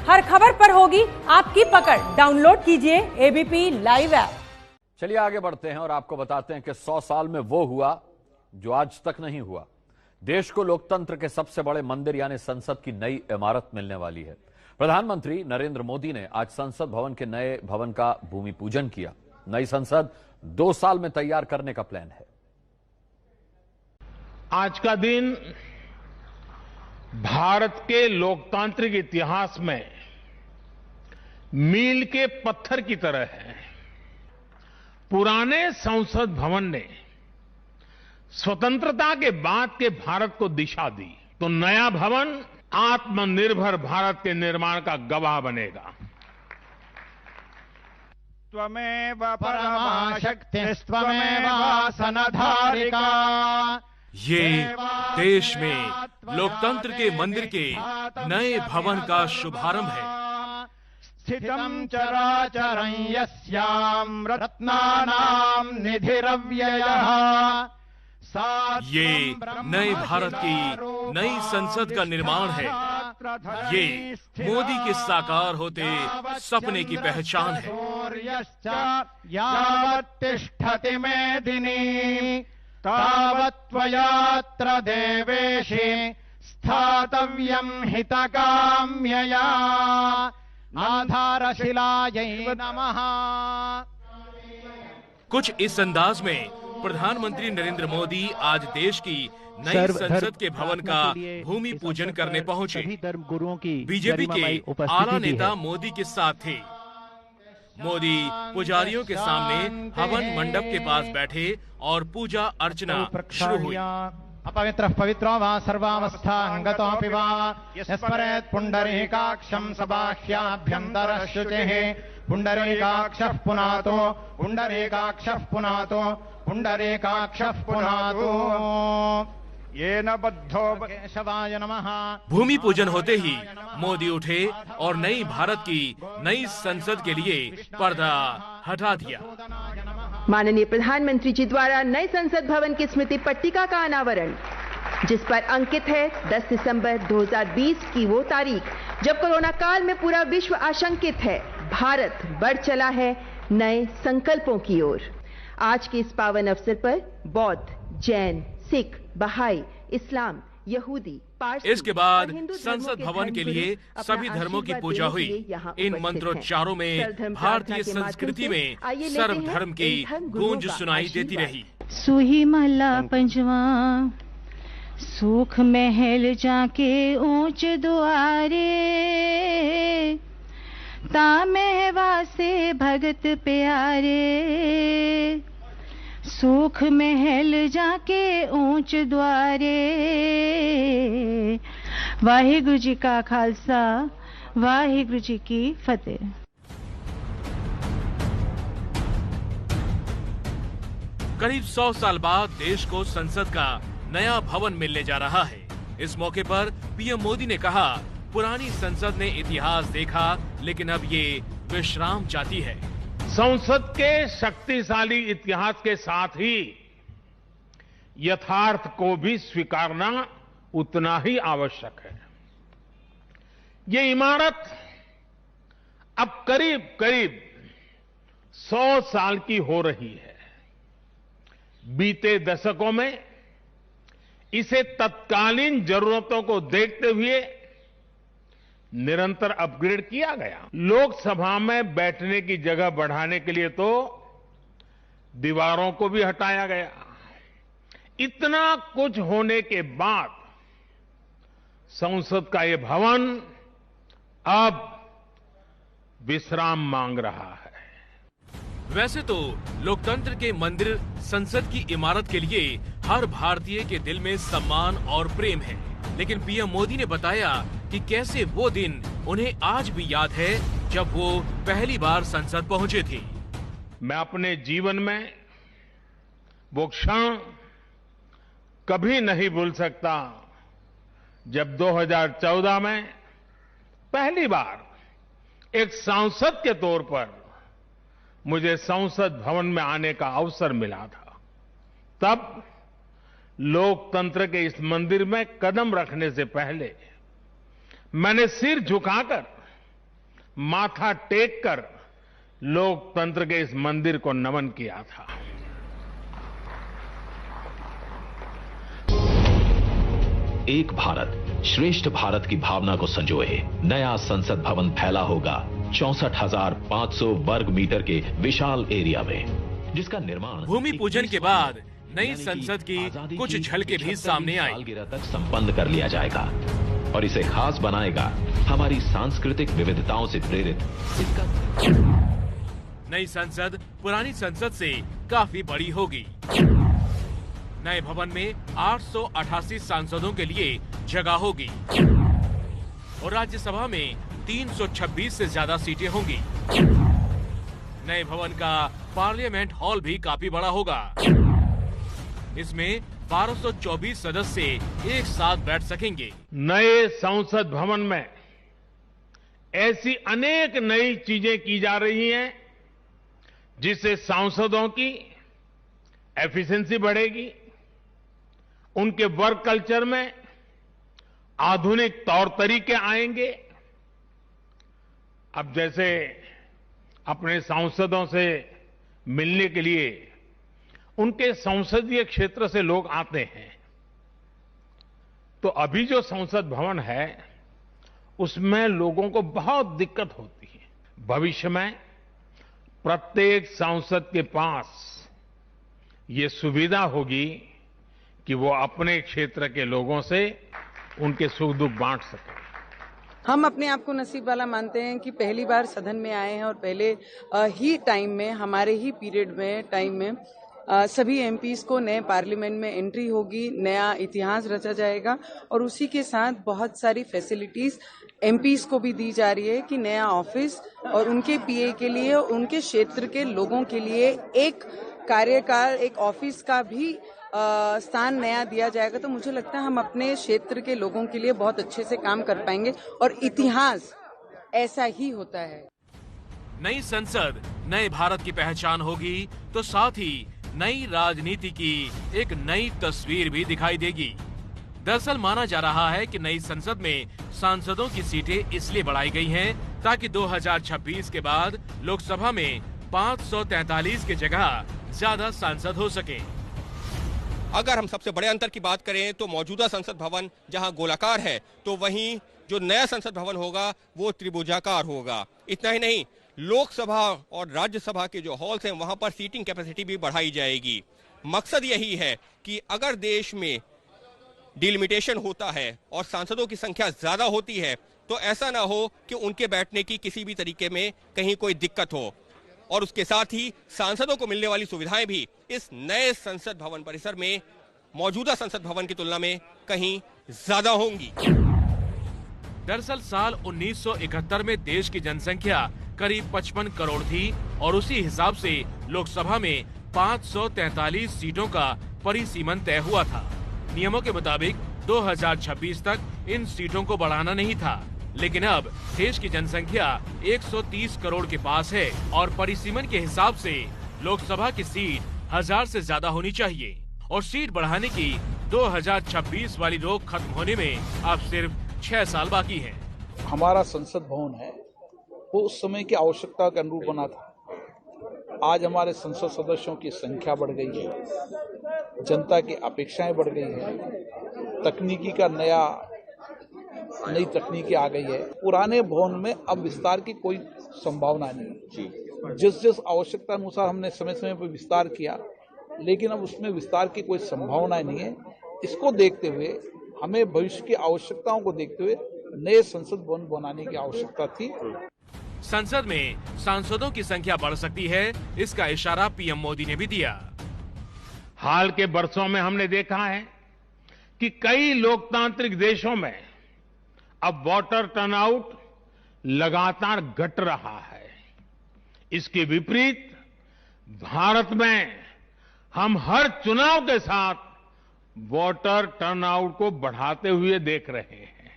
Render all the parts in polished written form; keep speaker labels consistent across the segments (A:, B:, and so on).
A: हर खबर पर होगी आपकी पकड़। डाउनलोड कीजिए एबीपी लाइव ऐप।
B: चलिए आगे बढ़ते हैं और आपको बताते हैं कि 100 साल में वो हुआ जो आज तक नहीं हुआ। देश को लोकतंत्र के सबसे बड़े मंदिर यानी संसद की नई इमारत मिलने वाली है। प्रधानमंत्री नरेंद्र मोदी ने आज संसद भवन के नए भवन का भूमि पूजन किया। नई संसद 2 साल में तैयार करने का प्लान है।
C: आज का दिन भारत के लोकतांत्रिक इतिहास में मील के पत्थर की तरह है। पुराने संसद भवन ने स्वतंत्रता के बाद के भारत को दिशा दी, तो नया भवन आत्मनिर्भर भारत के निर्माण का गवाह बनेगा।
D: त्वमेव परमाशक्तिस्त्वमेव सनधारिका।
E: ये देश में लोकतंत्र के मंदिर के नए भवन का शुभारंभ है।
D: स्थितं चराचरं यस्यां रत्नानां निधिरव्ययः।
E: ये नए भारत की नई संसद का निर्माण है। ये मोदी के साकार होते सपने की पहचान है।
D: यावत् तिष्ठति मेदिनी तावत् त्वयात्र देवेशे स्थातव्यं हितकाम्यया। आधारशिलायै नमः।
E: कुछ इस अंदाज में प्रधानमंत्री नरेंद्र मोदी आज देश की नई संसद के भवन का भूमि पूजन करने पहुंचे। बीजेपी के आला नेता मोदी के साथ थे। मोदी पुजारियों के सामने हवन मंडप के पास बैठे और पूजा अर्चना शुरू हुई।
D: अपवित्रः पवित्रो वा सर्वावस्थां गतोऽपि वा यस्मरेत् पुण्डरीकाक्षं सबाह्याभ्यन्तरः शुचिः। पुण्डरीकाक्षः पुनातो पुण्डरीकाक्षः पुनातो पुण्डरीकाक्षः पुनातो येन बद्धो केशवाय नमः।
E: भूमि पूजन होते ही मोदी उठे और नई भारत की नई संसद के लिए पर्दा हटा दिया।
F: माननीय प्रधानमंत्री जी द्वारा नए संसद भवन की स्मृति पट्टिका का अनावरण, जिस पर अंकित है 10 दिसंबर 2020 की वो तारीख जब कोरोना काल में पूरा विश्व आशंकित है। भारत बढ़ चला है नए संकल्पों की ओर। आज के इस पावन अवसर पर बौद्ध, जैन, सिख, बहाई, इस्लाम, यहूदी, पारसी,
E: इसके बाद संसद भवन के लिए सभी धर्मों की पूजा हुई। इन मंत्रोच्चारों में भारतीय संस्कृति में सर्वधर्म की गूंज सुनाई देती रही।
G: सुही महला पंजवा, सुख महल जाके ऊंच दुआरे, तामे वासे भगत प्यारे। सुख महल जाके ऊंच द्वारे। वाहिगुरु जी का खालसा, वाहिगुरु जी की फतेह।
E: करीब 100 साल बाद देश को संसद का नया भवन मिलने जा रहा है। इस मौके पर पीएम मोदी ने कहा, पुरानी संसद ने इतिहास देखा, लेकिन अब ये विश्राम चाहती है।
C: संसद के शक्तिशाली इतिहास के साथ ही यथार्थ को भी स्वीकारना उतना ही आवश्यक है। ये इमारत अब करीब करीब 100 साल की हो रही है। बीते दशकों में इसे तत्कालीन जरूरतों को देखते हुए निरंतर अपग्रेड किया गया। लोकसभा में बैठने की जगह बढ़ाने के लिए तो दीवारों को भी हटाया गया। इतना कुछ होने के बाद संसद का ये भवन अब विश्राम मांग रहा है।
E: वैसे तो लोकतंत्र के मंदिर संसद की इमारत के लिए हर भारतीय के दिल में सम्मान और प्रेम है, लेकिन पीएम मोदी ने बताया कि कैसे वो दिन उन्हें आज भी याद है जब वो पहली बार संसद पहुंचे थे।
C: मैं अपने जीवन में वो क्षण कभी नहीं भूल सकता जब 2014 में पहली बार एक सांसद के तौर पर मुझे संसद भवन में आने का अवसर मिला था। तब लोकतंत्र के इस मंदिर में कदम रखने से पहले मैंने सिर झुकाकर माथा टेक कर लोकतंत्र के इस मंदिर को नमन किया था।
H: एक भारत श्रेष्ठ भारत की भावना को संजोए नया संसद भवन फैला होगा 64,500 वर्ग मीटर के विशाल एरिया में, जिसका निर्माण
E: भूमि पूजन के बाद नई संसद की कुछ झलकें भी सामने आई।
H: सालगिरह तक संपन्न कर लिया जाएगा और इसे खास बनाएगा हमारी सांस्कृतिक विविधताओं से प्रेरित इसका।
E: नई संसद पुरानी संसद से काफी बड़ी होगी। नए भवन में 888 सांसदों के लिए जगह होगी और राज्यसभा में 326 से ज्यादा सीटें होंगी। नए भवन का पार्लियामेंट हॉल भी काफी बड़ा होगा। इसमें 1224 सदस्य एक साथ बैठ सकेंगे।
C: नए संसद भवन में ऐसी अनेक नई चीजें की जा रही हैं जिससे सांसदों की एफिशिएंसी बढ़ेगी, उनके वर्क कल्चर में आधुनिक तौर तरीके आएंगे। अब जैसे अपने सांसदों से मिलने के लिए उनके संसदीय क्षेत्र से लोग आते हैं, तो अभी जो संसद भवन है उसमें लोगों को बहुत दिक्कत होती है। भविष्य में प्रत्येक सांसद के पास ये सुविधा होगी कि वो अपने क्षेत्र के लोगों से उनके सुख दुख बांट सकें।
I: हम अपने आप को नसीब वाला मानते हैं कि पहली बार सदन में आए हैं और पहले ही टाइम में, हमारे ही पीरियड में, टाइम में सभी एमपीज को नए पार्लियामेंट में एंट्री होगी, नया इतिहास रचा जाएगा और उसी के साथ बहुत सारी फैसिलिटीज एमपीज को भी दी जा रही है कि नया ऑफिस और उनके पीए के लिए, उनके क्षेत्र के लोगों के लिए एक कार्यकाल, एक ऑफिस का भी स्थान नया दिया जाएगा। तो मुझे लगता है हम अपने क्षेत्र के लोगों के लिए बहुत अच्छे से काम कर पाएंगे और इतिहास ऐसा ही होता है।
E: नई संसद नए भारत की पहचान होगी तो साथ ही नई राजनीति की एक नई तस्वीर भी दिखाई देगी। दरअसल माना जा रहा है कि नई संसद में सांसदों की सीटें इसलिए बढ़ाई गई हैं ताकि 2026 के बाद लोकसभा में 543 की जगह ज्यादा सांसद हो सके।
J: अगर हम सबसे बड़े अंतर की बात करें तो मौजूदा संसद भवन जहां गोलाकार है तो वहीं जो नया संसद भवन होगा वो त्रिभुजाकार होगा। इतना ही नहीं, लोकसभा और राज्यसभा के जो हॉल्स हैं वहां पर सीटिंग कैपेसिटी भी बढ़ाई जाएगी। मकसद यही है कि अगर देश में डिलिमिटेशन होता है और सांसदों की संख्या ज्यादा होती है तो ऐसा ना हो कि उनके बैठने की किसी भी तरीके में कहीं कोई दिक्कत हो, और उसके साथ ही सांसदों को मिलने वाली सुविधाएं भी इस नए संसद भवन परिसर में मौजूदा संसद भवन की तुलना में कहीं ज्यादा होंगी।
E: दरअसल साल 1971 में देश की जनसंख्या करीब 55 करोड़ थी और उसी हिसाब से लोकसभा में 543 सीटों का परिसीमन तय हुआ था। नियमों के मुताबिक 2026 तक इन सीटों को बढ़ाना नहीं था, लेकिन अब देश की जनसंख्या 130 करोड़ के पास है और परिसीमन के हिसाब से लोकसभा की सीट 1000 से ज्यादा होनी चाहिए और सीट बढ़ाने की 2026 वाली रोक खत्म होने में अब सिर्फ 6 साल बाकी है।
K: हमारा संसद भवन है वो उस समय की आवश्यकता के अनुरूप बना था। आज हमारे संसद सदस्यों की संख्या बढ़ गई है, जनता की अपेक्षाएं बढ़ गई है, तकनीकी का नई तकनीकी आ गई है। पुराने भवन में अब विस्तार की कोई संभावना नहीं है। जिस आवश्यकता अनुसार हमने समय समय पर विस्तार किया, लेकिन अब उसमें विस्तार की कोई संभावना नहीं है। इसको देखते हुए हमें भविष्य की आवश्यकताओं को देखते हुए नए संसद भवन बनाने की आवश्यकता थी।
E: संसद में सांसदों की संख्या बढ़ सकती है, इसका इशारा पीएम मोदी ने भी दिया।
C: हाल के वर्षों में हमने देखा है कि कई लोकतांत्रिक देशों में अब वोटर टर्नआउट लगातार घट रहा है। इसके विपरीत भारत में हम हर चुनाव के साथ वोटर टर्नआउट को बढ़ाते हुए देख रहे हैं।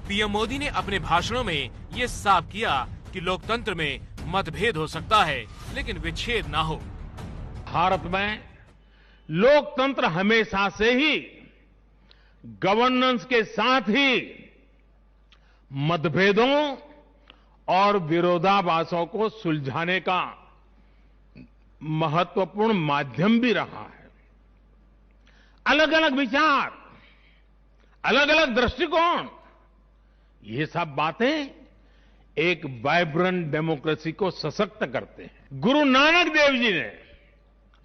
E: पीएम मोदी ने अपने भाषणों में ये साफ किया कि लोकतंत्र में मतभेद हो सकता है, लेकिन विच्छेद ना हो।
C: भारत में लोकतंत्र हमेशा से ही गवर्नेंस के साथ ही मतभेदों और विरोधाभासों को सुलझाने का महत्वपूर्ण माध्यम भी रहा है। अलग अलग विचार, अलग अलग दृष्टिकोण, ये सब बातें एक वाइब्रेंट डेमोक्रेसी को सशक्त करते हैं। गुरु नानक देव जी ने,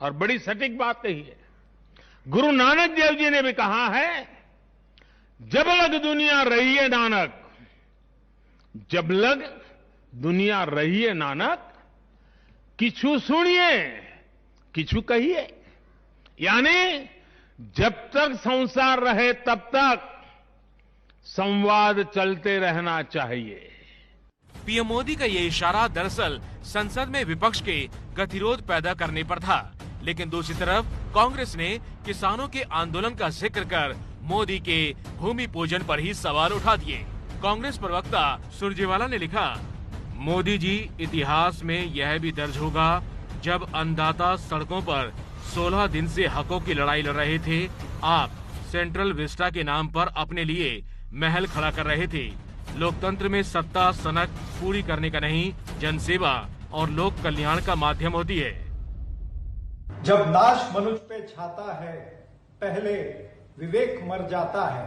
C: और बड़ी सटीक बात कही है, गुरु नानक देव जी ने भी कहा है, जब लग दुनिया रही है नानक, जब लग दुनिया रही है नानक, किछु सुनिए किछु कहिए। यानी जब तक संसार रहे तब तक संवाद चलते रहना चाहिए।
E: पीएम मोदी का ये इशारा दरअसल संसद में विपक्ष के गतिरोध पैदा करने पर था, लेकिन दूसरी तरफ कांग्रेस ने किसानों के आंदोलन का जिक्र कर मोदी के भूमि पूजन पर ही सवाल उठा दिए। कांग्रेस प्रवक्ता सुरजेवाला ने लिखा, मोदी जी, इतिहास में यह भी दर्ज होगा जब अन्नदाता सड़कों पर 16 दिन से हकों की लड़ाई लड़ रहे थे, आप सेंट्रल विस्टा के नाम पर अपने लिए महल खड़ा कर रहे थे। लोकतंत्र में सत्ता सनक पूरी करने का नहीं, जनसेवा और लोक कल्याण का माध्यम होती है।
L: जब नाश मनुष्य पे छाता है, पहले विवेक मर जाता है।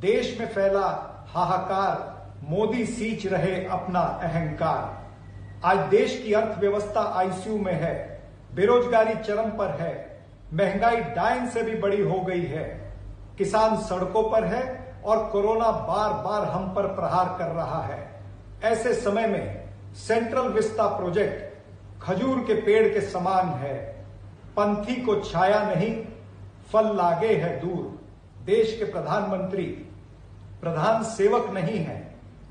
L: देश में फैला हाहाकार, मोदी सींच रहे अपना अहंकार। आज देश की अर्थव्यवस्था आईसीयू में है, बेरोजगारी चरम पर है, महंगाई डायन से भी बड़ी हो गई है, किसान सड़कों पर है और कोरोना बार बार हम पर प्रहार कर रहा है। ऐसे समय में सेंट्रल विस्टा प्रोजेक्ट खजूर के पेड़ के समान है, पंथी को छाया नहीं, फल लागे है दूर। देश के प्रधानमंत्री प्रधान सेवक नहीं है,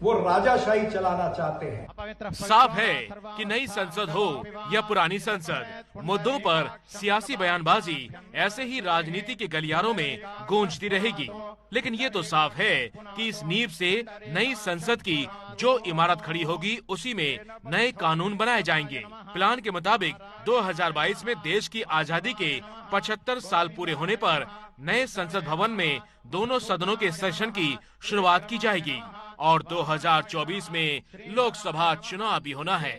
L: वो राजाशाही चलाना चाहते हैं।
E: साफ है कि नई संसद हो या पुरानी संसद, मुद्दों पर सियासी बयानबाजी ऐसे ही राजनीति के गलियारों में गूंजती रहेगी। लेकिन ये तो साफ है कि इस नींव से नई संसद की जो इमारत खड़ी होगी, उसी में नए कानून बनाए जाएंगे। प्लान के मुताबिक 2022 में देश की आजादी के 75 साल पूरे होने पर नए संसद भवन में दोनों सदनों के सेशन की शुरुआत की जाएगी और 2024 में लोकसभा चुनाव भी होना है।